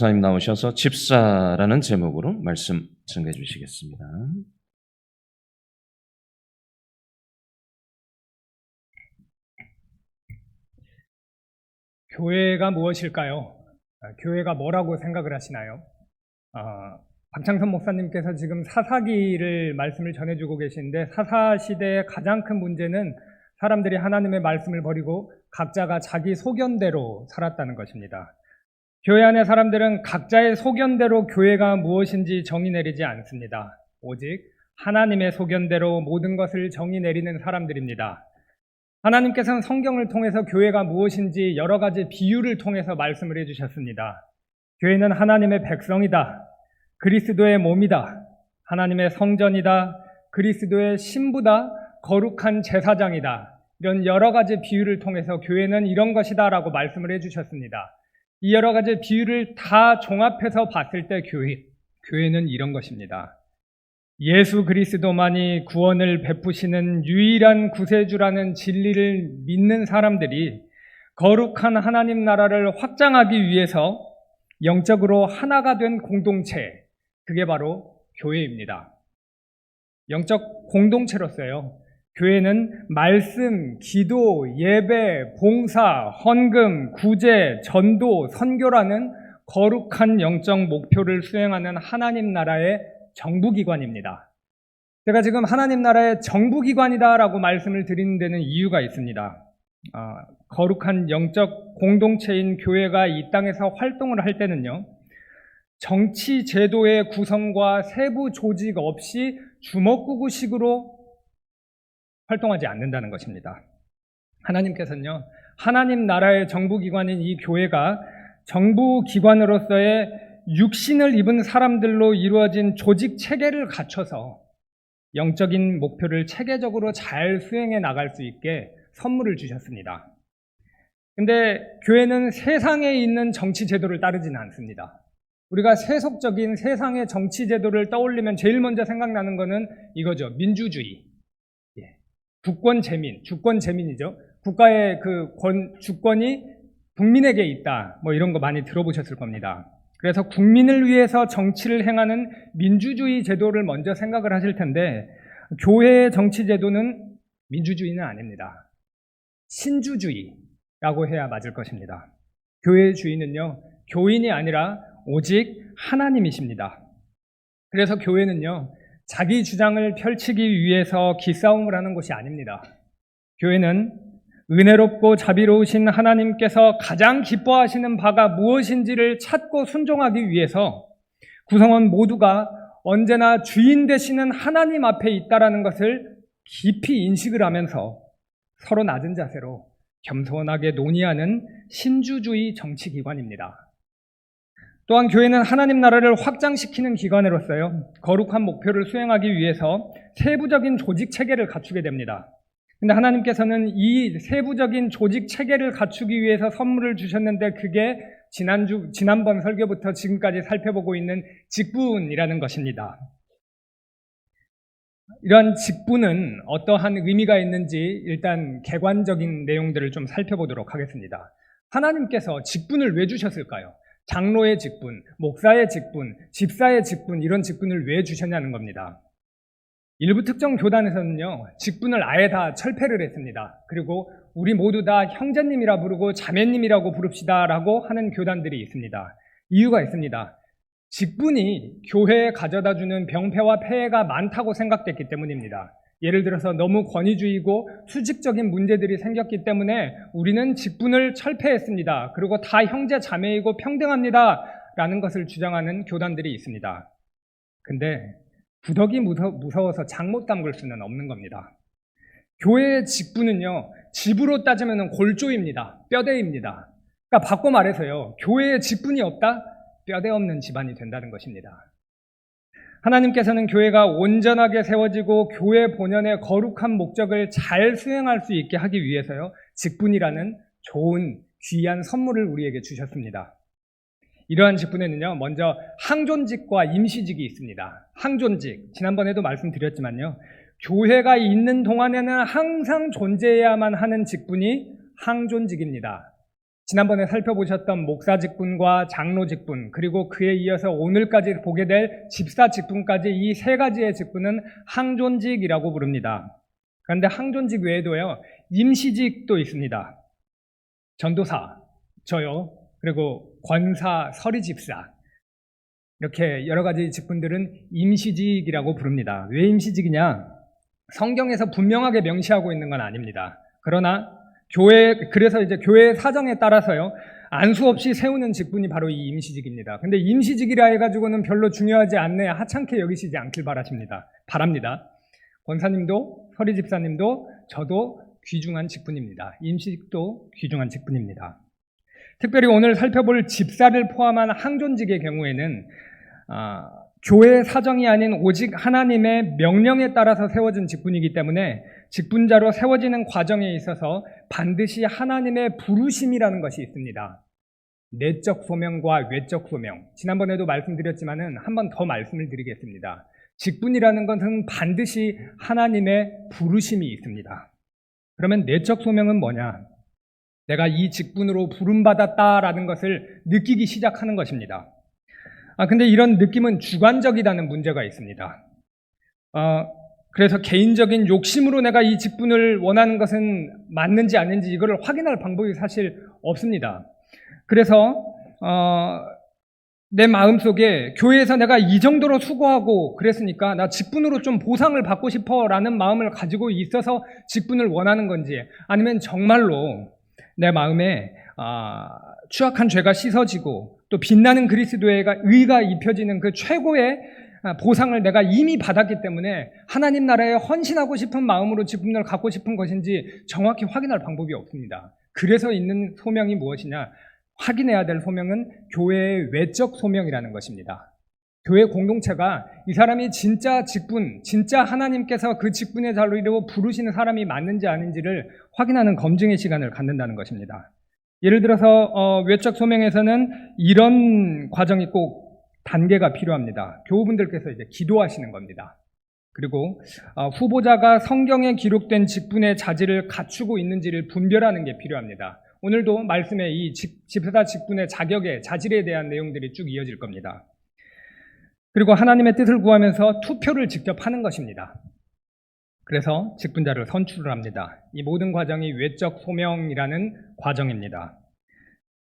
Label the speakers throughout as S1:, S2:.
S1: 목사님 나오셔서 집사라는 제목으로 말씀 증거해 주시겠습니다.
S2: 교회가 무엇일까요? 교회가 뭐라고 생각을 하시나요? 박창선 목사님께서 지금 사사기를 말씀을 전해주고 계신데, 사사시대의 가장 큰 문제는 사람들이 하나님의 말씀을 버리고 각자가 자기 소견대로 살았다는 것입니다. 교회 안의 사람들은 각자의 소견대로 교회가 무엇인지 정의 내리지 않습니다. 오직 하나님의 소견대로 모든 것을 정의 내리는 사람들입니다. 하나님께서는 성경을 통해서 교회가 무엇인지 여러 가지 비유를 통해서 말씀을 해주셨습니다. 교회는 하나님의 백성이다. 그리스도의 몸이다. 하나님의 성전이다. 그리스도의 신부다. 거룩한 제사장이다. 이런 여러 가지 비유를 통해서 교회는 이런 것이다 라고 말씀을 해주셨습니다. 이 여러 가지 비유를 다 종합해서 봤을 때 교회는 이런 것입니다. 예수 그리스도만이 구원을 베푸시는 유일한 구세주라는 진리를 믿는 사람들이 거룩한 하나님 나라를 확장하기 위해서 영적으로 하나가 된 공동체, 그게 바로 교회입니다. 영적 공동체로서요, 교회는 말씀, 기도, 예배, 봉사, 헌금, 구제, 전도, 선교라는 거룩한 영적 목표를 수행하는 하나님 나라의 정부기관입니다. 제가 지금 하나님 나라의 정부기관이다라고 말씀을 드리는 데는 이유가 있습니다. 거룩한 영적 공동체인 교회가 이 땅에서 활동을 할 때는요, 정치 제도의 구성과 세부 조직 없이 주먹구구식으로 활동하지 않는다는 것입니다. 하나님께서는요, 하나님 나라의 정부기관인 이 교회가 정부기관으로서의 육신을 입은 사람들로 이루어진 조직 체계를 갖춰서 영적인 목표를 체계적으로 잘 수행해 나갈 수 있게 선물을 주셨습니다. 근데 교회는 세상에 있는 정치 제도를 따르지는 않습니다. 우리가 세속적인 세상의 정치 제도를 떠올리면 제일 먼저 생각나는 거는 이거죠. 민주주의. 주권 재민이죠. 국가의 주권이 국민에게 있다. 이런 거 많이 들어보셨을 겁니다. 그래서 국민을 위해서 정치를 행하는 민주주의 제도를 먼저 생각을 하실 텐데, 교회의 정치 제도는 민주주의는 아닙니다. 신주주의라고 해야 맞을 것입니다. 교회의 주인은요, 교인이 아니라 오직 하나님이십니다. 그래서 교회는요, 자기 주장을 펼치기 위해서 기싸움을 하는 것이 아닙니다. 교회는 은혜롭고 자비로우신 하나님께서 가장 기뻐하시는 바가 무엇인지를 찾고 순종하기 위해서 구성원 모두가 언제나 주인 되시는 하나님 앞에 있다라는 것을 깊이 인식을 하면서 서로 낮은 자세로 겸손하게 논의하는 신주주의 정치기관입니다. 또한 교회는 하나님 나라를 확장시키는 기관으로서요, 거룩한 목표를 수행하기 위해서 세부적인 조직 체계를 갖추게 됩니다. 근데 하나님께서는 이 세부적인 조직 체계를 갖추기 위해서 선물을 주셨는데, 그게 지난번 설교부터 지금까지 살펴보고 있는 직분이라는 것입니다. 이러한 직분은 어떠한 의미가 있는지 일단 객관적인 내용들을 좀 살펴보도록 하겠습니다. 하나님께서 직분을 왜 주셨을까요? 장로의 직분, 목사의 직분, 집사의 직분, 이런 직분을 왜 주셨냐는 겁니다. 일부 특정 교단에서는요, 직분을 아예 다 철폐를 했습니다. 그리고 우리 모두 다 형제님이라 부르고 자매님이라고 부릅시다라고 하는 교단들이 있습니다. 이유가 있습니다. 직분이 교회에 가져다주는 병폐와 폐해가 많다고 생각됐기 때문입니다. 예를 들어서 너무 권위주의고 수직적인 문제들이 생겼기 때문에 우리는 직분을 철폐했습니다. 그리고 다 형제 자매이고 평등합니다 라는 것을 주장하는 교단들이 있습니다. 근데 구덕이 무서워서 장 못 담글 수는 없는 겁니다. 교회의 직분은요, 집으로 따지면 골조입니다. 뼈대입니다. 그러니까 바꿔 말해서요, 교회의 직분이 없다? 뼈대 없는 집안이 된다는 것입니다. 하나님께서는 교회가 온전하게 세워지고 교회 본연의 거룩한 목적을 잘 수행할 수 있게 하기 위해서요, 직분이라는 좋은 귀한 선물을 우리에게 주셨습니다. 이러한 직분에는요, 먼저 항존직과 임시직이 있습니다. 항존직, 지난번에도 말씀드렸지만요, 교회가 있는 동안에는 항상 존재해야만 하는 직분이 항존직입니다. 지난번에 살펴보셨던 목사 직분과 장로 직분, 그리고 그에 이어서 오늘까지 보게 될 집사 직분까지 이 세 가지의 직분은 항존직이라고 부릅니다. 그런데 항존직 외에도요, 임시직도 있습니다. 전도사, 저요, 그리고 권사, 서리집사, 이렇게 여러 가지 직분들은 임시직이라고 부릅니다. 왜 임시직이냐? 성경에서 분명하게 명시하고 있는 건 아닙니다. 그러나 그래서 이제 교회 사정에 따라서요, 안수 없이 세우는 직분이 바로 이 임시직입니다. 근데 임시직이라 해가지고는 별로 중요하지 않네, 하찮게 여기시지 않길 바랍니다. 권사님도, 서리집사님도, 저도 귀중한 직분입니다. 임시직도 귀중한 직분입니다. 특별히 오늘 살펴볼 집사를 포함한 항존직의 경우에는 교회 사정이 아닌 오직 하나님의 명령에 따라서 세워진 직분이기 때문에 직분자로 세워지는 과정에 있어서 반드시 하나님의 부르심이라는 것이 있습니다. 내적 소명과 외적 소명. 지난번에도 말씀드렸지만은 한 번 더 말씀을 드리겠습니다. 직분이라는 것은 반드시 하나님의 부르심이 있습니다. 그러면 내적 소명은 뭐냐? 내가 이 직분으로 부름받았다라는 것을 느끼기 시작하는 것입니다. 근데 이런 느낌은 주관적이라는 문제가 있습니다. 그래서 개인적인 욕심으로 내가 이 직분을 원하는 것은 맞는지 아닌지 이거를 확인할 방법이 사실 없습니다. 그래서 내 마음속에 교회에서 내가 이 정도로 수고하고 그랬으니까 나 직분으로 좀 보상을 받고 싶어라는 마음을 가지고 있어서 직분을 원하는 건지, 아니면 정말로 내 마음에 추악한 죄가 씻어지고 또 빛나는 그리스도의 의가 입혀지는 그 최고의 보상을 내가 이미 받았기 때문에 하나님 나라에 헌신하고 싶은 마음으로 직분을 갖고 싶은 것인지 정확히 확인할 방법이 없습니다. 그래서 있는 소명이 무엇이냐? 확인해야 될 소명은 교회의 외적 소명이라는 것입니다. 교회 공동체가 이 사람이 진짜 직분, 진짜 하나님께서 그 직분의 자리로 부르시는 사람이 맞는지 아닌지를 확인하는 검증의 시간을 갖는다는 것입니다. 예를 들어서 외적 소명에서는 이런 과정이 꼭 단계가 필요합니다. 교우분들께서 이제 기도하시는 겁니다. 그리고 후보자가 성경에 기록된 직분의 자질을 갖추고 있는지를 분별하는 게 필요합니다. 오늘도 말씀에 이 집사 직분의 자격의 자질에 대한 내용들이 쭉 이어질 겁니다. 그리고 하나님의 뜻을 구하면서 투표를 직접 하는 것입니다. 그래서 직분자를 선출을 합니다. 이 모든 과정이 외적 소명이라는 과정입니다.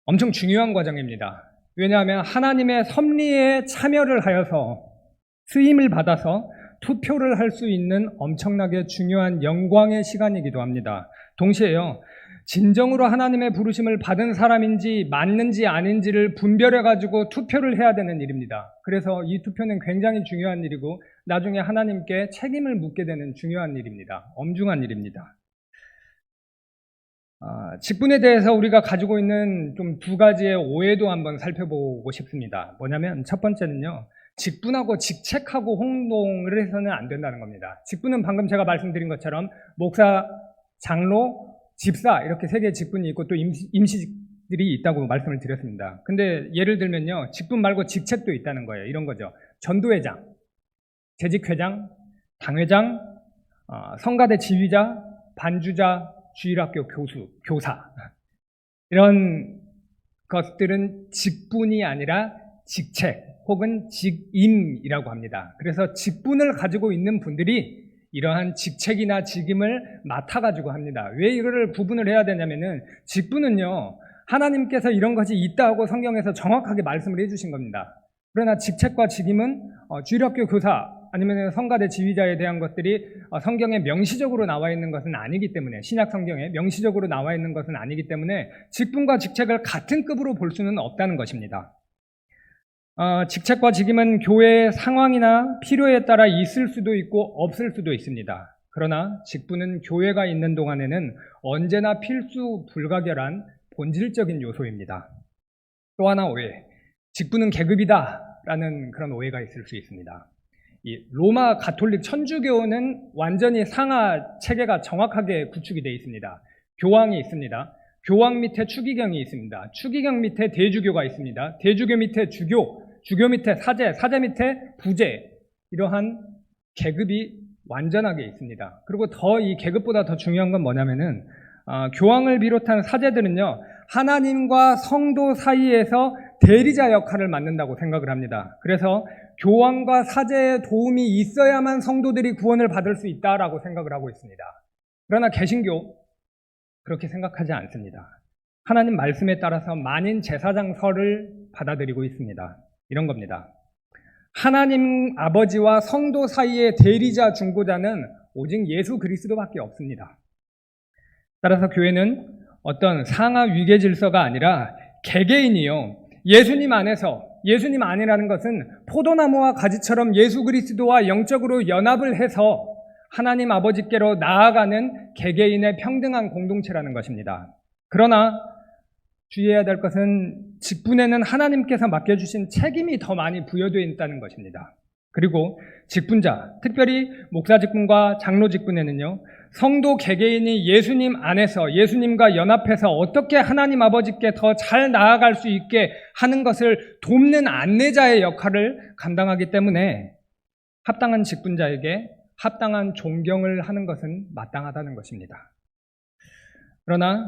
S2: 엄청 중요한 과정입니다. 왜냐하면 하나님의 섭리에 참여를 하여서 쓰임을 받아서 투표를 할 수 있는 엄청나게 중요한 영광의 시간이기도 합니다. 동시에요, 진정으로 하나님의 부르심을 받은 사람인지 맞는지 아닌지를 분별해가지고 투표를 해야 되는 일입니다. 그래서 이 투표는 굉장히 중요한 일이고 나중에 하나님께 책임을 묻게 되는 중요한 일입니다. 엄중한 일입니다. 직분에 대해서 우리가 가지고 있는 좀 두 가지의 오해도 한번 살펴보고 싶습니다. 뭐냐면 첫 번째는요, 직분하고 직책하고 혼동을 해서는 안 된다는 겁니다. 직분은 방금 제가 말씀드린 것처럼 목사, 장로, 집사 이렇게 세 개의 직분이 있고 또 임시직들이 있다고 말씀을 드렸습니다. 근데 예를 들면요, 직분 말고 직책도 있다는 거예요. 이런 거죠. 전도회장, 재직회장, 당회장, 성가대 지휘자, 반주자, 주일학교 교수, 교사, 이런 것들은 직분이 아니라 직책 혹은 직임이라고 합니다. 그래서 직분을 가지고 있는 분들이 이러한 직책이나 직임을 맡아가지고 합니다. 왜 이거를 구분을 해야 되냐면은 직분은요, 하나님께서 이런 것이 있다고 성경에서 정확하게 말씀을 해주신 겁니다. 그러나 직책과 직임은 주일학교 교사 아니면 성가대 지휘자에 대한 것들이 성경에 명시적으로 나와 있는 것은 아니기 때문에, 신약 성경에 명시적으로 나와 있는 것은 아니기 때문에 직분과 직책을 같은 급으로 볼 수는 없다는 것입니다. 직책과 직임은 교회의 상황이나 필요에 따라 있을 수도 있고 없을 수도 있습니다. 그러나 직분은 교회가 있는 동안에는 언제나 필수 불가결한 본질적인 요소입니다. 또 하나 오해, 직분은 계급이다라는 그런 오해가 있을 수 있습니다. 이 로마 가톨릭 천주교는 완전히 상하 체계가 정확하게 구축이 되어 있습니다. 교황이 있습니다. 교황 밑에 추기경이 있습니다. 추기경 밑에 대주교가 있습니다. 대주교 밑에 주교, 주교 밑에 사제, 사제 밑에 부제, 이러한 계급이 완전하게 있습니다. 그리고 더 이 계급보다 더 중요한 건 뭐냐면은 교황을 비롯한 사제들은요, 하나님과 성도 사이에서 대리자 역할을 맡는다고 생각을 합니다. 그래서 교황과 사제의 도움이 있어야만 성도들이 구원을 받을 수 있다라고 생각을 하고 있습니다. 그러나 개신교 그렇게 생각하지 않습니다. 하나님 말씀에 따라서 만인 제사장설을 받아들이고 있습니다. 이런 겁니다. 하나님 아버지와 성도 사이의 대리자 중보자는 오직 예수 그리스도밖에 없습니다. 따라서 교회는 어떤 상하 위계 질서가 아니라 개개인이요, 예수님 안에서, 예수님 안이라는 것은 포도나무와 가지처럼 예수 그리스도와 영적으로 연합을 해서 하나님 아버지께로 나아가는 개개인의 평등한 공동체라는 것입니다. 그러나 주의해야 될 것은 직분에는 하나님께서 맡겨주신 책임이 더 많이 부여되어 있다는 것입니다. 그리고 직분자, 특별히 목사 직분과 장로 직분에는요, 성도 개개인이 예수님 안에서 예수님과 연합해서 어떻게 하나님 아버지께 더 잘 나아갈 수 있게 하는 것을 돕는 안내자의 역할을 감당하기 때문에 합당한 직분자에게 합당한 존경을 하는 것은 마땅하다는 것입니다. 그러나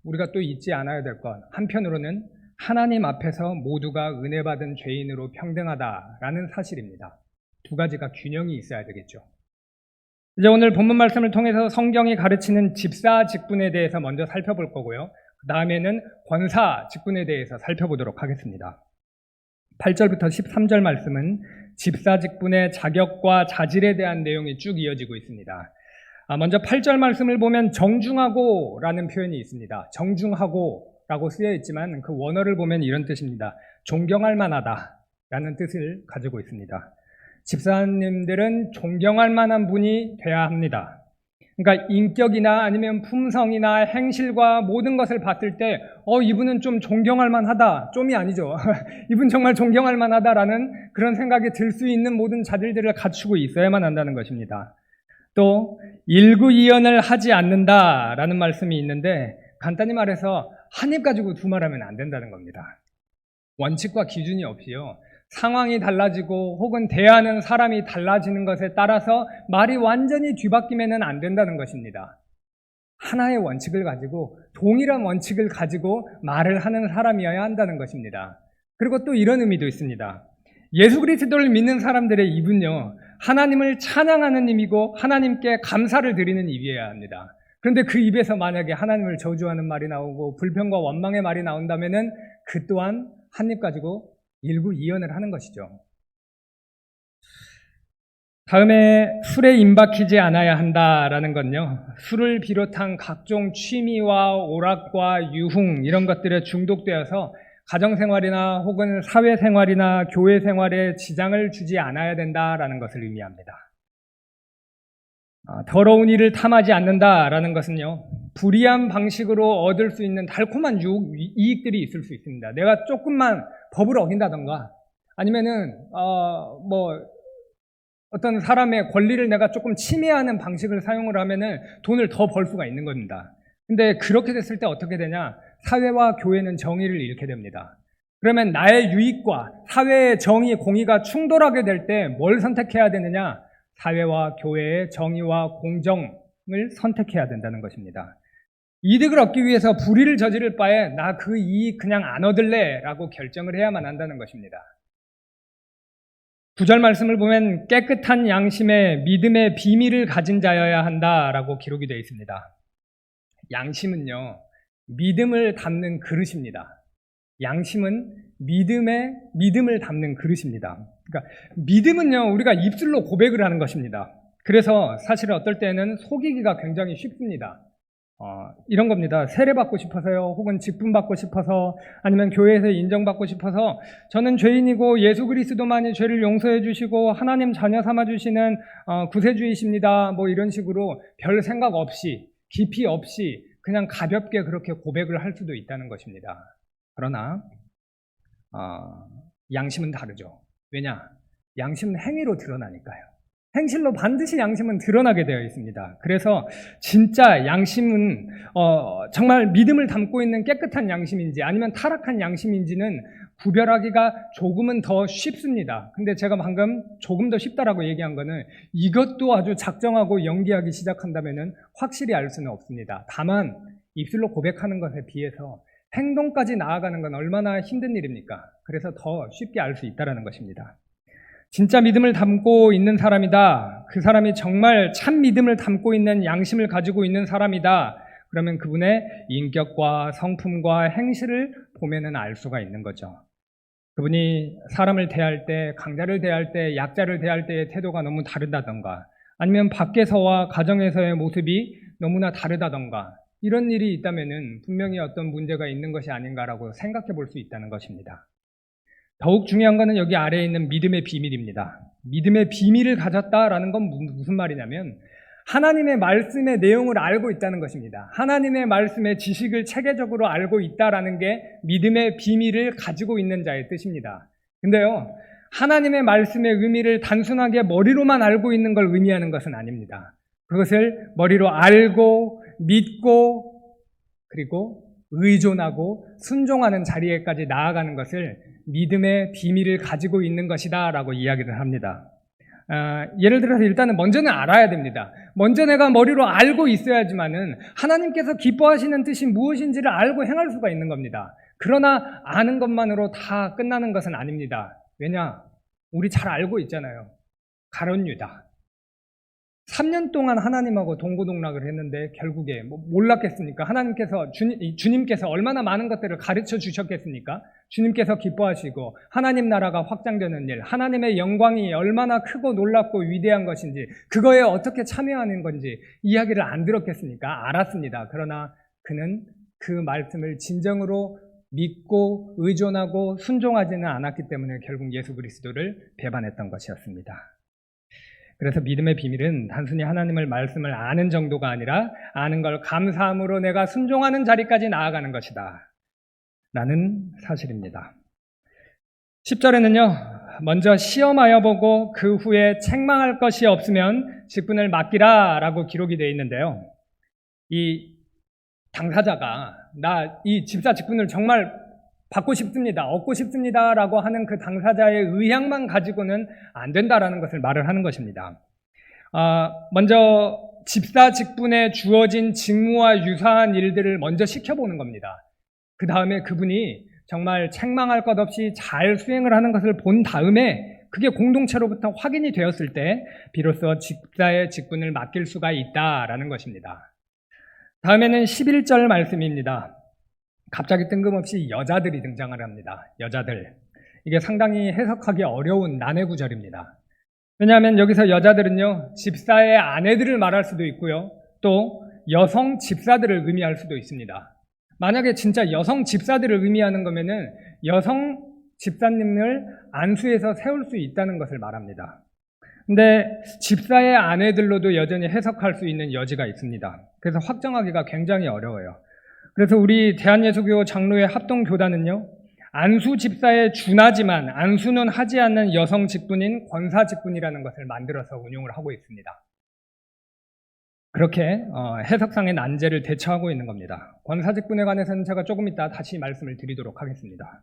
S2: 우리가 또 잊지 않아야 될 것, 한편으로는 하나님 앞에서 모두가 은혜 받은 죄인으로 평등하다라는 사실입니다. 두 가지가 균형이 있어야 되겠죠. 이제 오늘 본문 말씀을 통해서 성경이 가르치는 집사 직분에 대해서 먼저 살펴볼 거고요. 그 다음에는 권사 직분에 대해서 살펴보도록 하겠습니다. 8절부터 13절 말씀은 집사 직분의 자격과 자질에 대한 내용이 쭉 이어지고 있습니다. 먼저 8절 말씀을 보면 정중하고라는 표현이 있습니다. 정중하고라고 쓰여 있지만 그 원어를 보면 이런 뜻입니다. 존경할 만하다라는 뜻을 가지고 있습니다. 집사님들은 존경할 만한 분이 돼야 합니다. 그러니까 인격이나 아니면 품성이나 행실과 모든 것을 봤을 때 이분은 좀 존경할 만하다. 좀이 아니죠. 이분 정말 존경할 만하다라는 그런 생각이 들 수 있는 모든 자질들을 갖추고 있어야만 한다는 것입니다. 또 일구이연을 하지 않는다라는 말씀이 있는데 간단히 말해서 한 입 가지고 두말하면 안 된다는 겁니다. 원칙과 기준이 없이요. 상황이 달라지고 혹은 대하는 사람이 달라지는 것에 따라서 말이 완전히 뒤바뀌면 안 된다는 것입니다. 하나의 원칙을 가지고 동일한 원칙을 가지고 말을 하는 사람이어야 한다는 것입니다. 그리고 또 이런 의미도 있습니다. 예수 그리스도를 믿는 사람들의 입은요, 하나님을 찬양하는 입이고 하나님께 감사를 드리는 입이어야 합니다. 그런데 그 입에서 만약에 하나님을 저주하는 말이 나오고 불평과 원망의 말이 나온다면은 그 또한 한 입 가지고 일구이연을 하는 것이죠. 다음에 술에 임박히지 않아야 한다라는 건요, 술을 비롯한 각종 취미와 오락과 유흥 이런 것들에 중독되어서 가정생활이나 혹은 사회생활이나 교회생활에 지장을 주지 않아야 된다라는 것을 의미합니다. 더러운 일을 탐하지 않는다라는 것은요, 불이한 방식으로 얻을 수 있는 달콤한 이익들이 있을 수 있습니다. 내가 조금만 법을 어긴다던가 아니면은 어떤 사람의 권리를 내가 조금 침해하는 방식을 사용을 하면은 돈을 더 벌 수가 있는 겁니다. 근데 그렇게 됐을 때 어떻게 되냐? 사회와 교회는 정의를 잃게 됩니다. 그러면 나의 유익과 사회의 정의, 공의가 충돌하게 될 때 뭘 선택해야 되느냐? 사회와 교회의 정의와 공정을 선택해야 된다는 것입니다. 이득을 얻기 위해서 불의를 저지를 바에 나 그 이익 그냥 안 얻을래 라고 결정을 해야만 한다는 것입니다. 9절 말씀을 보면 깨끗한 양심에 믿음의 비밀을 가진 자여야 한다라고 기록이 되어 있습니다. 양심은요, 믿음을 담는 그릇입니다. 양심은 믿음을 담는 그릇입니다. 그러니까 믿음은요, 우리가 입술로 고백을 하는 것입니다. 그래서 사실 어떨 때는 속이기가 굉장히 쉽습니다. 이런 겁니다. 세례받고 싶어서요, 혹은 직분받고 싶어서, 아니면 교회에서 인정받고 싶어서 저는 죄인이고 예수 그리스도만이 죄를 용서해 주시고 하나님 자녀 삼아 주시는 구세주이십니다. 뭐 이런 식으로 별 생각 없이, 깊이 없이 그냥 가볍게 그렇게 고백을 할 수도 있다는 것입니다. 그러나 양심은 다르죠. 왜냐? 양심은 행위로 드러나니까요. 행실로 반드시 양심은 드러나게 되어 있습니다. 그래서 진짜 양심은 정말 믿음을 담고 있는 깨끗한 양심인지 아니면 타락한 양심인지는 구별하기가 조금은 더 쉽습니다. 근데 제가 방금 조금 더 쉽다라고 얘기한 거는 이것도 아주 작정하고 연기하기 시작한다면은 확실히 알 수는 없습니다. 다만 입술로 고백하는 것에 비해서 행동까지 나아가는 건 얼마나 힘든 일입니까? 그래서 더 쉽게 알 수 있다는 것입니다. 진짜 믿음을 담고 있는 사람이다. 그 사람이 정말 참 믿음을 담고 있는 양심을 가지고 있는 사람이다. 그러면 그분의 인격과 성품과 행실을 보면은 알 수가 있는 거죠. 그분이 사람을 대할 때, 강자를 대할 때, 약자를 대할 때의 태도가 너무 다르다던가, 아니면 밖에서와 가정에서의 모습이 너무나 다르다던가, 이런 일이 있다면은 분명히 어떤 문제가 있는 것이 아닌가라고 생각해 볼 수 있다는 것입니다. 더욱 중요한 것은 여기 아래에 있는 믿음의 비밀입니다. 믿음의 비밀을 가졌다라는 건 무슨 말이냐면 하나님의 말씀의 내용을 알고 있다는 것입니다. 하나님의 말씀의 지식을 체계적으로 알고 있다라는 게 믿음의 비밀을 가지고 있는 자의 뜻입니다. 근데요, 하나님의 말씀의 의미를 단순하게 머리로만 알고 있는 걸 의미하는 것은 아닙니다. 그것을 머리로 알고 믿고 그리고 의존하고 순종하는 자리에까지 나아가는 것을 믿음의 비밀을 가지고 있는 것이다 라고 이야기를 합니다. 예를 들어서 일단은 먼저는 알아야 됩니다. 먼저 내가 머리로 알고 있어야지만은 하나님께서 기뻐하시는 뜻이 무엇인지를 알고 행할 수가 있는 겁니다. 그러나 아는 것만으로 다 끝나는 것은 아닙니다. 왜냐? 우리 잘 알고 있잖아요. 가룟 유다. 3년 동안 하나님하고 동고동락을 했는데 결국에 몰랐겠습니까? 하나님께서 주님께서 얼마나 많은 것들을 가르쳐 주셨겠습니까? 주님께서 기뻐하시고 하나님 나라가 확장되는 일, 하나님의 영광이 얼마나 크고 놀랍고 위대한 것인지, 그거에 어떻게 참여하는 건지 이야기를 안 들었겠습니까? 알았습니다. 그러나 그는 그 말씀을 진정으로 믿고 의존하고 순종하지는 않았기 때문에 결국 예수 그리스도를 배반했던 것이었습니다. 그래서 믿음의 비밀은 단순히 하나님의 말씀을 아는 정도가 아니라 아는 걸 감사함으로 내가 순종하는 자리까지 나아가는 것이다 라는 사실입니다. 10절에는요, 먼저 시험하여 보고 그 후에 책망할 것이 없으면 직분을 맡기라 라고 기록이 되어 있는데요, 이 당사자가 나 이 집사 직분을 정말 받고 싶습니다, 얻고 싶습니다 라고 하는 그 당사자의 의향만 가지고는 안 된다라는 것을 말을 하는 것입니다. 먼저 집사 직분에 주어진 직무와 유사한 일들을 먼저 시켜보는 겁니다. 그 다음에 그분이 정말 책망할 것 없이 잘 수행을 하는 것을 본 다음에 그게 공동체로부터 확인이 되었을 때 비로소 집사의 직분을 맡길 수가 있다라는 것입니다. 다음에는 11절 말씀입니다. 갑자기 뜬금없이 여자들이 등장을 합니다. 여자들. 이게 상당히 해석하기 어려운 난해 구절입니다. 왜냐하면 여기서 여자들은요, 집사의 아내들을 말할 수도 있고요, 또 여성 집사들을 의미할 수도 있습니다. 만약에 진짜 여성 집사들을 의미하는 거면은 여성 집사님을 안수해서 세울 수 있다는 것을 말합니다. 근데 집사의 아내들로도 여전히 해석할 수 있는 여지가 있습니다. 그래서 확정하기가 굉장히 어려워요. 그래서 우리 대한예수교 장로회 합동교단은요, 안수 집사에 준하지만 안수는 하지 않는 여성 직분인 권사 직분이라는 것을 만들어서 운용을 하고 있습니다. 그렇게 해석상의 난제를 대처하고 있는 겁니다. 권사 직분에 관해서는 제가 조금 이따 다시 말씀을 드리도록 하겠습니다.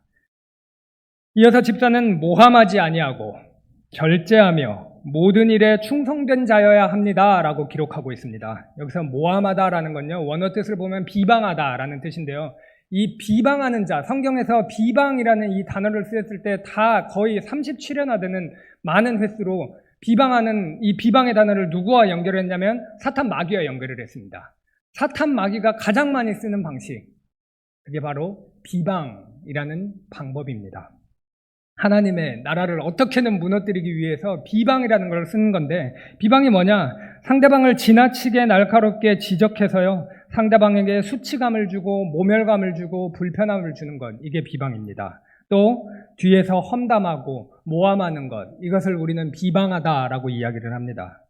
S2: 이어서 집사는 모함하지 아니하고 절제하며 모든 일에 충성된 자여야 합니다 라고 기록하고 있습니다. 여기서 모함하다라는 건요, 원어 뜻을 보면 비방하다라는 뜻인데요, 이 비방하는 자, 성경에서 비방이라는 이 단어를 쓰였을 때 다 거의 37회나 되는 많은 횟수로 비방하는 이 비방의 단어를 누구와 연결했냐면 사탄 마귀와 연결을 했습니다. 사탄 마귀가 가장 많이 쓰는 방식, 그게 바로 비방이라는 방법입니다. 하나님의 나라를 어떻게든 무너뜨리기 위해서 비방이라는 걸 쓰는 건데, 비방이 뭐냐? 상대방을 지나치게 날카롭게 지적해서요, 상대방에게 수치감을 주고 모멸감을 주고 불편함을 주는 것, 이게 비방입니다. 또 뒤에서 험담하고 모함하는 것, 이것을 우리는 비방하다라고 이야기를 합니다.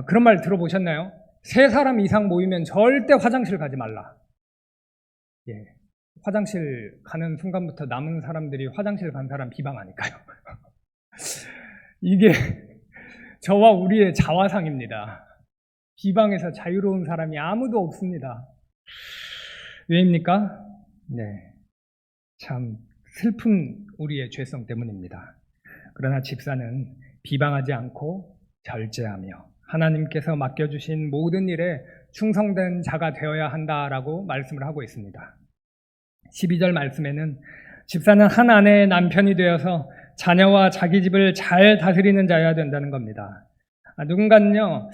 S2: 그런 말 들어보셨나요? 3사람 이상 모이면 절대 화장실 가지 말라. 예. 화장실 가는 순간부터 남은 사람들이 화장실 간 사람 비방하니까요. 이게 저와 우리의 자화상입니다. 비방에서 자유로운 사람이 아무도 없습니다. 왜입니까? 네, 참 슬픈 우리의 죄성 때문입니다. 그러나 집사는 비방하지 않고 절제하며 하나님께서 맡겨주신 모든 일에 충성된 자가 되어야 한다라고 말씀을 하고 있습니다. 12절 말씀에는 집사는 한 아내의 남편이 되어서 자녀와 자기 집을 잘 다스리는 자여야 된다는 겁니다. 누군가는요,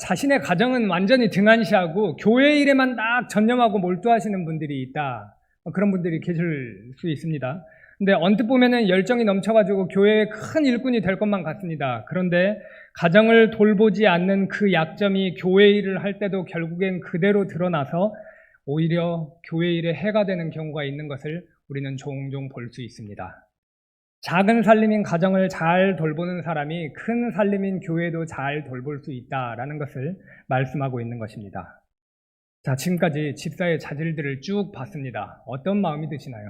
S2: 자신의 가정은 완전히 등한시하고 교회 일에만 딱 전념하고 몰두하시는 분들이 있다. 그런 분들이 계실 수 있습니다. 근데 언뜻 보면은 열정이 넘쳐가지고 교회의 큰 일꾼이 될 것만 같습니다. 그런데 가정을 돌보지 않는 그 약점이 교회 일을 할 때도 결국엔 그대로 드러나서 오히려 교회 일에 해가 되는 경우가 있는 것을 우리는 종종 볼 수 있습니다. 작은 살림인 가정을 잘 돌보는 사람이 큰 살림인 교회도 잘 돌볼 수 있다라는 것을 말씀하고 있는 것입니다. 자, 지금까지 집사의 자질들을 쭉 봤습니다. 어떤 마음이 드시나요?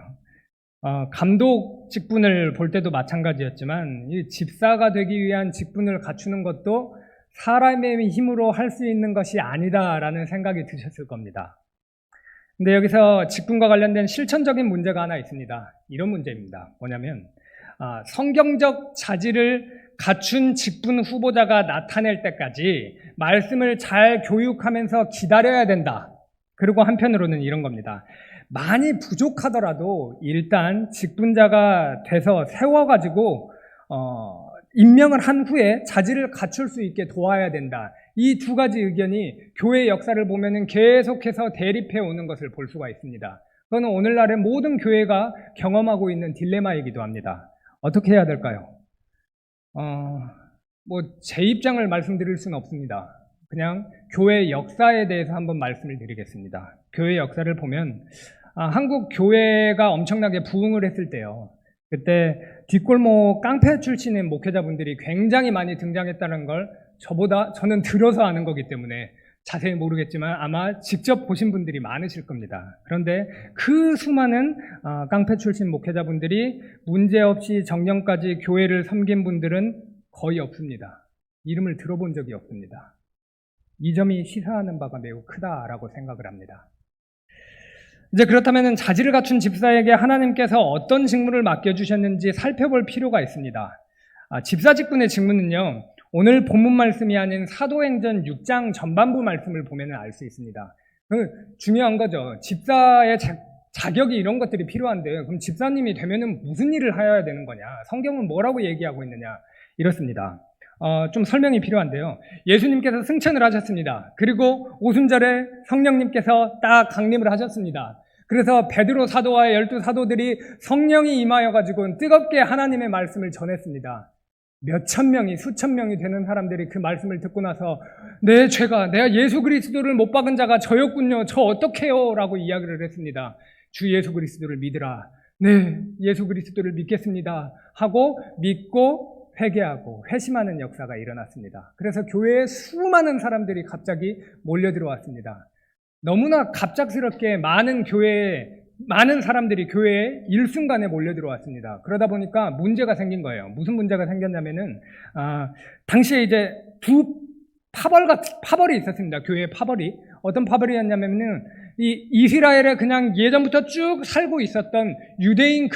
S2: 감독 직분을 볼 때도 마찬가지였지만 이 집사가 되기 위한 직분을 갖추는 것도 사람의 힘으로 할 수 있는 것이 아니다라는 생각이 드셨을 겁니다. 근데 여기서 직분과 관련된 실천적인 문제가 하나 있습니다. 이런 문제입니다. 뭐냐면 성경적 자질을 갖춘 직분 후보자가 나타낼 때까지 말씀을 잘 교육하면서 기다려야 된다. 그리고 한편으로는 이런 겁니다. 많이 부족하더라도 일단 직분자가 돼서 세워가지고 임명을 한 후에 자질을 갖출 수 있게 도와야 된다. 이 두 가지 의견이 교회 역사를 보면은 계속해서 대립해 오는 것을 볼 수가 있습니다. 그거는 오늘날의 모든 교회가 경험하고 있는 딜레마이기도 합니다. 어떻게 해야 될까요? 제 입장을 말씀드릴 수는 없습니다. 그냥 교회 역사에 대해서 한번 말씀을 드리겠습니다. 교회 역사를 보면 한국 교회가 엄청나게 부흥을 했을 때요. 그때 뒷골목 깡패 출신의 목회자분들이 굉장히 많이 등장했다는 걸 저는 들어서 아는 거기 때문에 자세히 모르겠지만 아마 직접 보신 분들이 많으실 겁니다. 그런데 그 수많은 깡패 출신 목회자분들이 문제없이 정년까지 교회를 섬긴 분들은 거의 없습니다. 이름을 들어본 적이 없습니다. 이 점이 시사하는 바가 매우 크다라고 생각을 합니다. 이제 그렇다면 자질을 갖춘 집사에게 하나님께서 어떤 직무를 맡겨주셨는지 살펴볼 필요가 있습니다. 집사 직분의 직무는요, 오늘 본문 말씀이 아닌 사도행전 6장 전반부 말씀을 보면 알 수 있습니다. 중요한 거죠. 집사의 자격이 이런 것들이 필요한데 그럼 집사님이 되면은 무슨 일을 해야 되는 거냐? 성경은 뭐라고 얘기하고 있느냐? 이렇습니다. 좀 설명이 필요한데요. 예수님께서 승천을 하셨습니다. 그리고 오순절에 성령님께서 딱 강림을 하셨습니다. 그래서 베드로 사도와 12 사도들이 성령이 임하여가지고 뜨겁게 하나님의 말씀을 전했습니다. 몇천 명이, 수천 명이 되는 사람들이 그 말씀을 듣고 나서 내가 예수 그리스도를 못 박은 자가 저였군요. 저 어떡해요? 라고 이야기를 했습니다. 주 예수 그리스도를 믿으라. 네, 예수 그리스도를 믿겠습니다. 하고 믿고 회개하고 회심하는 역사가 일어났습니다. 그래서 교회에 수많은 사람들이 갑자기 몰려들어왔습니다. 너무나 갑작스럽게 많은 사람들이 교회에 일순간에 몰려들어왔습니다. 그러다 보니까 문제가 생긴 거예요. 무슨 문제가 생겼냐면은 당시에 이제 두 파벌이 있었습니다. 교회에 파벌이. 어떤 파벌이었냐면은 이 이스라엘에 그냥 예전부터 쭉 살고 있었던 유대인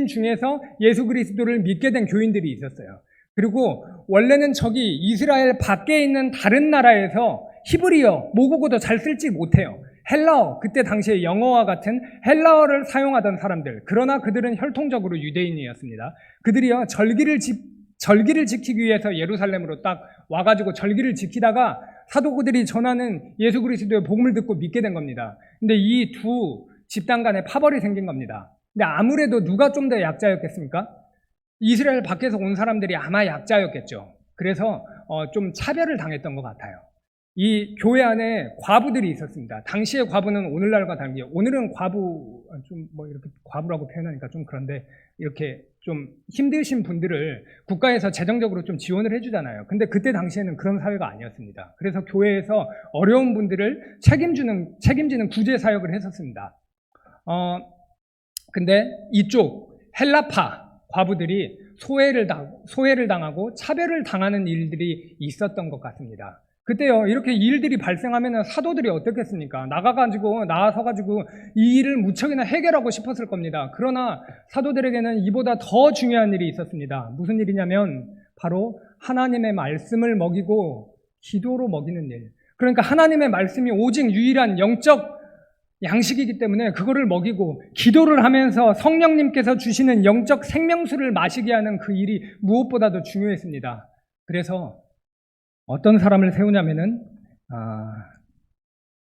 S2: 중에서 예수 그리스도를 믿게 된 교인들이 있었어요. 그리고 원래는 저기 이스라엘 밖에 있는 다른 나라에서 히브리어, 모국어도 잘 쓸지 못해요. 헬라어, 그때 당시에 영어와 같은 헬라어를 사용하던 사람들. 그러나 그들은 혈통적으로 유대인이었습니다. 그들이요, 절기를 지키기 위해서 예루살렘으로 딱 와가지고 절기를 지키다가 사도들이 전하는 예수 그리스도의 복음을 듣고 믿게 된 겁니다. 근데 이 두 집단 간에 파벌이 생긴 겁니다. 근데 아무래도 누가 좀 더 약자였겠습니까? 이스라엘 밖에서 온 사람들이 아마 약자였겠죠. 그래서 좀 차별을 당했던 것 같아요. 이 교회 안에 과부들이 있었습니다. 당시의 과부는 오늘날과 달리, 오늘은 이렇게 과부라고 표현하니까 좀 그런데 이렇게 좀 힘드신 분들을 국가에서 재정적으로 좀 지원을 해주잖아요. 근데 그때 당시에는 그런 사회가 아니었습니다. 그래서 교회에서 어려운 분들을 책임지는 구제 사역을 했었습니다. 근데 이쪽 헬라파 과부들이 소외를 당하고 차별을 당하는 일들이 있었던 것 같습니다. 그때요, 이렇게 일들이 발생하면 사도들이 어떻겠습니까? 나와서가지고 이 일을 무척이나 해결하고 싶었을 겁니다. 그러나 사도들에게는 이보다 더 중요한 일이 있었습니다. 무슨 일이냐면 바로 하나님의 말씀을 먹이고 기도로 먹이는 일. 그러니까 하나님의 말씀이 오직 유일한 영적 양식이기 때문에 그거를 먹이고 기도를 하면서 성령님께서 주시는 영적 생명수를 마시게 하는 그 일이 무엇보다도 중요했습니다. 그래서 어떤 사람을 세우냐면은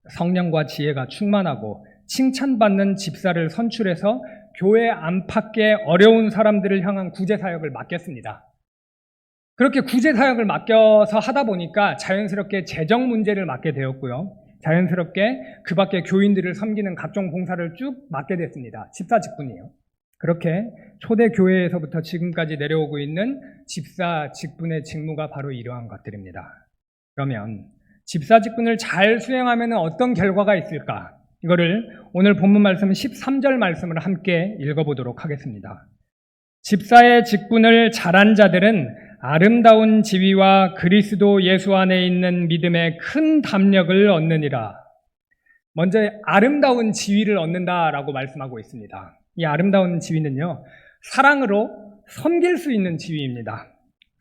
S2: 성령과 지혜가 충만하고 칭찬받는 집사를 선출해서 교회 안팎의 어려운 사람들을 향한 구제사역을 맡겼습니다. 그렇게 구제사역을 맡겨서 하다 보니까 자연스럽게 재정 문제를 맡게 되었고요. 자연스럽게 그 밖에 교인들을 섬기는 각종 봉사를 쭉 맡게 됐습니다. 집사 직분이에요. 그렇게 초대 교회에서부터 지금까지 내려오고 있는 집사 직분의 직무가 바로 이러한 것들입니다. 그러면 집사 직분을 잘 수행하면 어떤 결과가 있을까? 이거를 오늘 본문 말씀 13절 말씀을 함께 읽어보도록 하겠습니다. 집사의 직분을 잘한 자들은 아름다운 지위와 그리스도 예수 안에 있는 믿음의 큰 담력을 얻느니라. 먼저 아름다운 지위를 얻는다라고 말씀하고 있습니다. 이 아름다운 지위는요, 사랑으로 섬길 수 있는 지위입니다.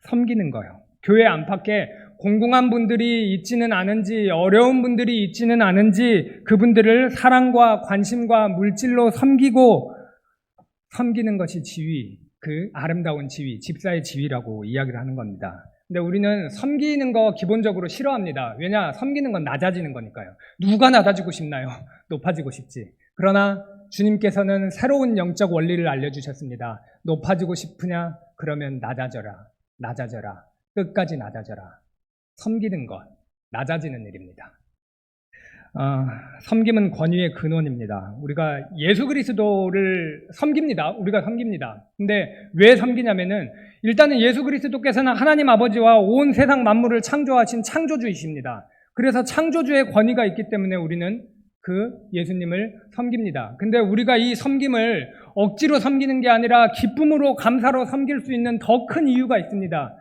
S2: 섬기는 거요. 교회 안팎에 공공한 분들이 있지는 않은지, 어려운 분들이 있지는 않은지 그분들을 사랑과 관심과 물질로 섬기고 섬기는 것이 지위, 그 아름다운 지위, 집사의 지위라고 이야기를 하는 겁니다. 근데 우리는 섬기는 거 기본적으로 싫어합니다. 왜냐? 섬기는 건 낮아지는 거니까요. 누가 낮아지고 싶나요? 높아지고 싶지. 그러나 주님께서는 새로운 영적 원리를 알려주셨습니다. 높아지고 싶으냐? 그러면 낮아져라. 낮아져라. 끝까지 낮아져라. 섬기는 것, 낮아지는 일입니다. 섬김은 권위의 근원입니다. 우리가 예수 그리스도를 섬깁니다. 우리가 섬깁니다. 근데 왜 섬기냐면은 일단은 예수 그리스도께서는 하나님 아버지와 온 세상 만물을 창조하신 창조주이십니다. 그래서 창조주의 권위가 있기 때문에 우리는 그 예수님을 섬깁니다. 근데 우리가 이 섬김을 억지로 섬기는 게 아니라 기쁨으로 감사로 섬길 수 있는 더 큰 이유가 있습니다.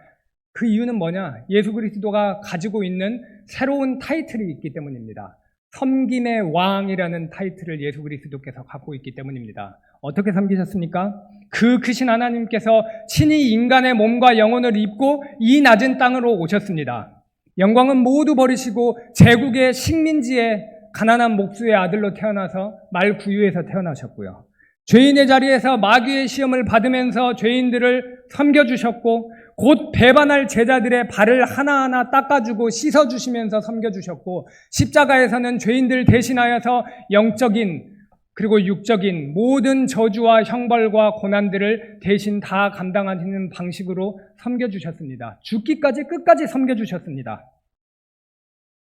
S2: 그 이유는 뭐냐? 예수 그리스도가 가지고 있는 새로운 타이틀이 있기 때문입니다. 섬김의 왕이라는 타이틀을 예수 그리스도께서 갖고 있기 때문입니다. 어떻게 섬기셨습니까? 그 크신 하나님께서 친히 인간의 몸과 영혼을 입고 이 낮은 땅으로 오셨습니다. 영광은 모두 버리시고 제국의 식민지에 가난한 목수의 아들로 태어나서 말구유에서 태어나셨고요. 죄인의 자리에서 마귀의 시험을 받으면서 죄인들을 섬겨주셨고 곧 배반할 제자들의 발을 하나하나 닦아주고 씻어주시면서 섬겨주셨고 십자가에서는 죄인들 대신하여서 영적인 그리고 육적인 모든 저주와 형벌과 고난들을 대신 다 감당하시는 방식으로 섬겨주셨습니다. 죽기까지 끝까지 섬겨주셨습니다.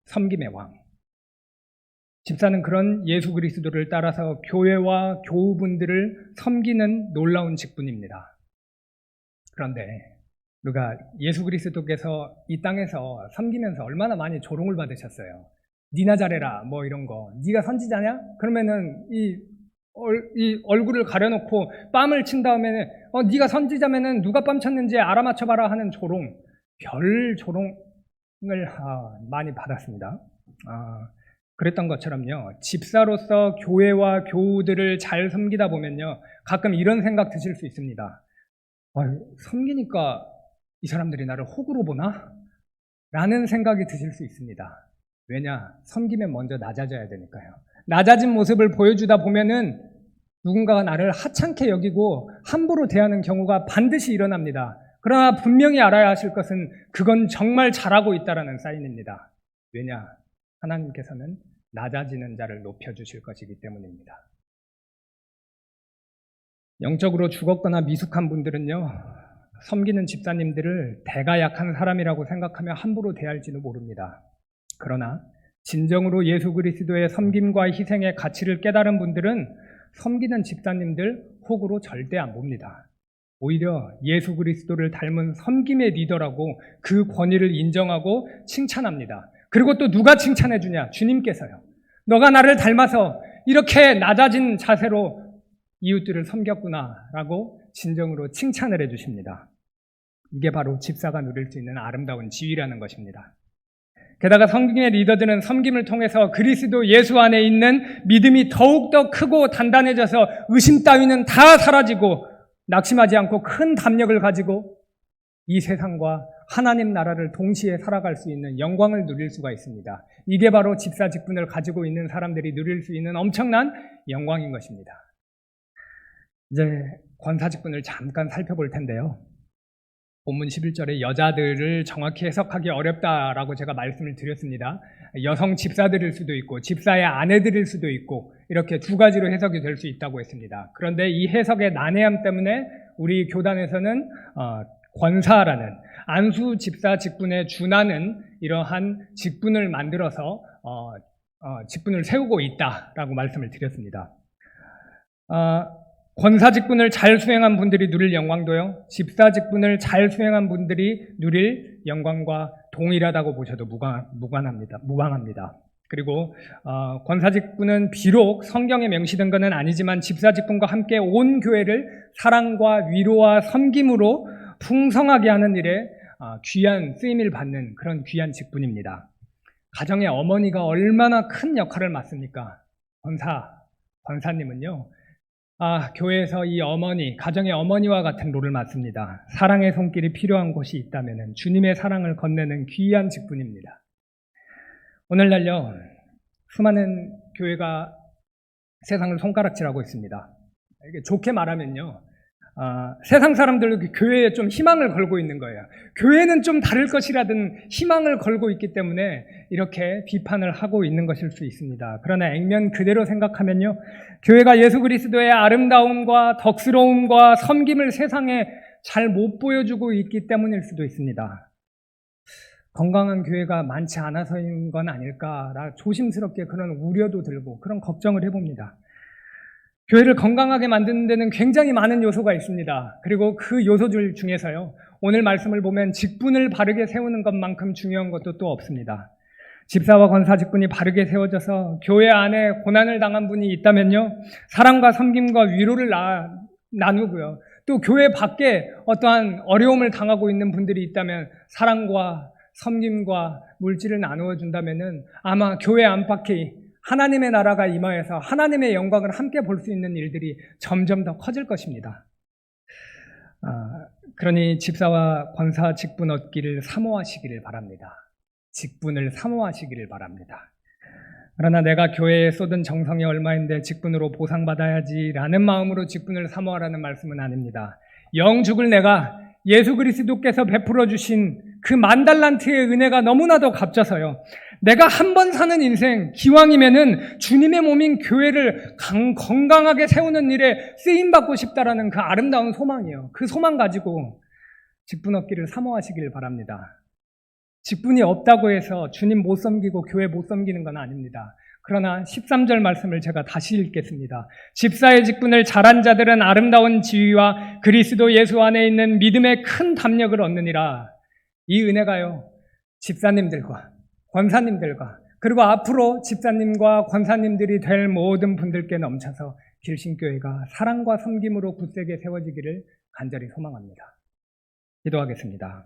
S2: 섬김의 왕. 집사는 그런 예수 그리스도를 따라서 교회와 교우분들을 섬기는 놀라운 직분입니다. 그런데 우리가 예수 그리스도께서 이 땅에서 섬기면서 얼마나 많이 조롱을 받으셨어요. 니나 잘해라 뭐 이런 거. 네가 선지자냐? 그러면은 이 얼굴을 가려놓고 뺨을 친 다음에는 네가 선지자면은 누가 뺨 쳤는지 알아맞혀봐라 하는 조롱. 별 조롱을 많이 받았습니다. 그랬던 것처럼요. 집사로서 교회와 교우들을 잘 섬기다 보면요. 가끔 이런 생각 드실 수 있습니다. 섬기니까 이 사람들이 나를 호구로 보나? 라는 생각이 드실 수 있습니다. 왜냐? 섬기면 먼저 낮아져야 되니까요. 낮아진 모습을 보여주다 보면은 누군가가 나를 하찮게 여기고 함부로 대하는 경우가 반드시 일어납니다. 그러나 분명히 알아야 하실 것은 그건 정말 잘하고 있다는 사인입니다. 왜냐? 하나님께서는 낮아지는 자를 높여주실 것이기 때문입니다. 영적으로 죽었거나 미숙한 분들은요, 섬기는 집사님들을 대가 약한 사람이라고 생각하며 함부로 대할지도 모릅니다. 그러나 진정으로 예수 그리스도의 섬김과 희생의 가치를 깨달은 분들은 섬기는 집사님들 호구로 절대 안 봅니다. 오히려 예수 그리스도를 닮은 섬김의 리더라고 그 권위를 인정하고 칭찬합니다. 그리고 또 누가 칭찬해 주냐? 주님께서요. 너가 나를 닮아서 이렇게 낮아진 자세로 이웃들을 섬겼구나 라고 진정으로 칭찬을 해 주십니다. 이게 바로 집사가 누릴 수 있는 아름다운 지위라는 것입니다. 게다가 섬김의 리더들은 섬김을 통해서 그리스도 예수 안에 있는 믿음이 더욱더 크고 단단해져서 의심 따위는 다 사라지고 낙심하지 않고 큰 담력을 가지고 이 세상과 하나님 나라를 동시에 살아갈 수 있는 영광을 누릴 수가 있습니다. 이게 바로 집사 직분을 가지고 있는 사람들이 누릴 수 있는 엄청난 영광인 것입니다. 이제 권사 직분을 잠깐 살펴볼 텐데요. 본문 11절에 여자들을 정확히 해석하기 어렵다라고 제가 말씀을 드렸습니다. 여성 집사들일 수도 있고 집사의 아내들일 수도 있고 이렇게 두 가지로 해석이 될 수 있다고 했습니다. 그런데 이 해석의 난해함 때문에 우리 교단에서는 권사라는 안수 집사 직분에 준하는 이러한 직분을 만들어서 직분을 세우고 있다라고 말씀을 드렸습니다. 권사 직분을 잘 수행한 분들이 누릴 영광도요, 집사 직분을 잘 수행한 분들이 누릴 영광과 동일하다고 보셔도 무방합니다. 그리고 권사 직분은 비록 성경에 명시된 것은 아니지만 집사 직분과 함께 온 교회를 사랑과 위로와 섬김으로 풍성하게 하는 일에 귀한 쓰임을 받는 그런 귀한 직분입니다. 가정의 어머니가 얼마나 큰 역할을 맡습니까? 권사님은요, 교회에서 이 어머니, 가정의 어머니와 같은 롤을 맡습니다. 사랑의 손길이 필요한 곳이 있다면 주님의 사랑을 건네는 귀한 직분입니다. 오늘날요, 수많은 교회가 세상을 손가락질하고 있습니다. 이게 좋게 말하면요, 세상 사람들도 교회에 좀 희망을 걸고 있는 거예요. 교회는 좀 다를 것이라든 희망을 걸고 있기 때문에 이렇게 비판을 하고 있는 것일 수 있습니다. 그러나 액면 그대로 생각하면요, 교회가 예수 그리스도의 아름다움과 덕스러움과 섬김을 세상에 잘 못 보여주고 있기 때문일 수도 있습니다. 건강한 교회가 많지 않아서인 건 아닐까, 조심스럽게 그런 우려도 들고 그런 걱정을 해봅니다. 교회를 건강하게 만드는 데는 굉장히 많은 요소가 있습니다. 그리고 그 요소들 중에서요, 오늘 말씀을 보면 직분을 바르게 세우는 것만큼 중요한 것도 또 없습니다. 집사와 권사 직분이 바르게 세워져서 교회 안에 고난을 당한 분이 있다면요, 사랑과 섬김과 위로를 나누고요, 또 교회 밖에 어떠한 어려움을 당하고 있는 분들이 있다면 사랑과 섬김과 물질을 나누어 준다면은 아마 교회 안팎이 하나님의 나라가 임하여서 하나님의 영광을 함께 볼 수 있는 일들이 점점 더 커질 것입니다. 그러니 집사와 권사 직분 얻기를 사모하시기를 바랍니다. 직분을 사모하시기를 바랍니다. 그러나 내가 교회에 쏟은 정성이 얼마인데 직분으로 보상받아야지라는 마음으로 직분을 사모하라는 말씀은 아닙니다. 영 죽을 내가 예수 그리스도께서 베풀어 주신 그 10,000달란트의 은혜가 너무나도 값져서요, 내가 한 번 사는 인생, 기왕이면은 주님의 몸인 교회를 건강하게 세우는 일에 쓰임받고 싶다라는 그 아름다운 소망이에요. 그 소망 가지고 직분 얻기를 사모하시길 바랍니다. 직분이 없다고 해서 주님 못 섬기고 교회 못 섬기는 건 아닙니다. 그러나 13절 말씀을 제가 다시 읽겠습니다. 집사의 직분을 잘한 자들은 아름다운 지위와 그리스도 예수 안에 있는 믿음의 큰 담력을 얻느니라. 이 은혜가요, 집사님들과 권사님들과 그리고 앞으로 집사님과 권사님들이 될 모든 분들께 넘쳐서 길신교회가 사랑과 섬김으로 굳세게 세워지기를 간절히 소망합니다. 기도하겠습니다.